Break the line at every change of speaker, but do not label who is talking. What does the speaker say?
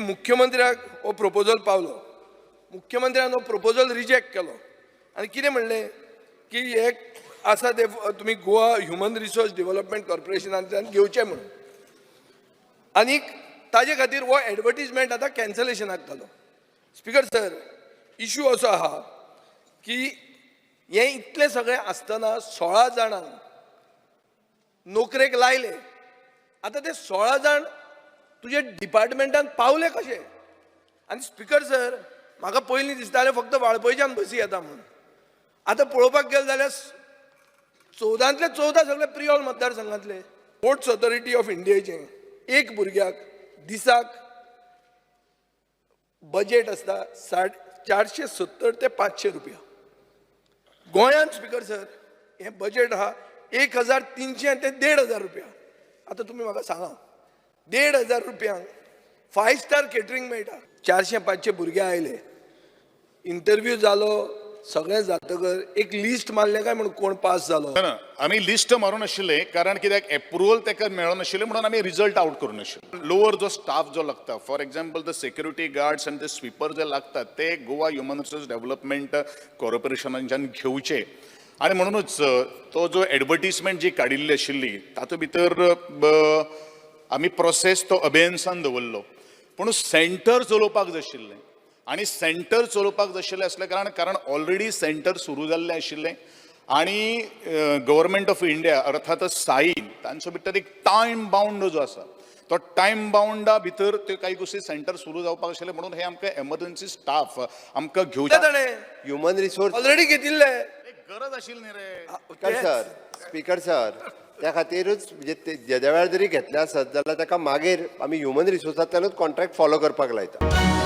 मुख्यमंत्र्याक हो प्रपोजल पावलो, मुख्यमंत्र्यान हो प्रपोजल रिजेक्ट केलो आनी कितें म्हणलें की हे आसा ते तुमी गोवा ह्युमन रिसोर्स डेव्हलपमेंट कॉर्पोरेशनांतल्यान घेवचें म्हणून. आनीक ताजे खातीर हो एडवर्टिजमेंट आतां कॅन्सलेशनाक घालो. स्पीकर सर, इश्यू असो आहा की हे इतले सगळे आसतना 16 जाणांक नोकरेक लायले. आतां ते 16 जाण तुजे डिपार्टमेंटान पावले कशे? आनी स्पीकर सर, म्हाका पयलीं दिसतालें फक्त वाळपयच्यान बसी येता म्हणून. आतां पळोवपाक गेले जाल्यार 14तले 14 सगळे प्रिऑल मतदारसंघातले. स्पोर्ट्स ऑथॉरिटी ऑफ इंडियेचें एक भुरग्याक दिसाक बजेट आसता 470 ते 500 रुपया. गोंयांत स्पीकर सर हें बजेट आहा 1300 ते 1500 रुपया. आतां तुमी म्हाका सांगा, 1500 रुपयांक 5 स्टार केटरिंग मेळटा. 400-500 भुरगे आयले, इंटरव्यू जालो, सगळें जातकर एक लिस्ट मारलें काय म्हणून कोण पास जालो.
आमी लिस्ट मारून आशिल्ले कारण कित्याक एप्रुवल ताका मेळनाशिल्लें म्हणून आमी रिजल्ट आउट करून आशिल्ले. लोअर जो स्टाफ जो लागता, for example the security guards आनी द स्वीपर जे लागतात ते गोवा ह्युमन रिसोर्स डेव्हलपमेंट कॉर्पोरेशनाच्यान घेवचे. आनी म्हणूनच तो जो एडवर्टिजमेंट जी काडिल्ली आशिल्ली तातूंत भितर आमी प्रोसेस तो अबेन्सान दवरलो. पूण सेंटर चलोवपाक जाय आशिल्लें आनी सेंटर चलोवपाक जाय आशिल्लें असल्या कारण ऑलरेडी सेंटर सुरू जाल्लें आशिल्लें आनी गव्हर्मेंट ऑफ इंडिया अर्थातच साईन तांचे भितर एक टायम बाउंड जो आसा तो टायम बाउंडा भितर ते काही गोष्टी सेंटर सुरू जावपाक आशिल्ले म्हणून हे आमकां एमर्जन्सी स्टाफ आमकां घेवचे.
ह्युमन रिसोर्स
ऑलरेडी घेतिल्ले
गरज आशिल्ली न्ही रे.
स्पीकर सर त्या खातीरच म्हणजे ज्या वेळार जरी घेतले आसत जाल्यार ताका मागीर आमी ह्युमन रिसोर्सांतल्यानूच कॉन्ट्रॅक्ट फॉलो करपाक लायता.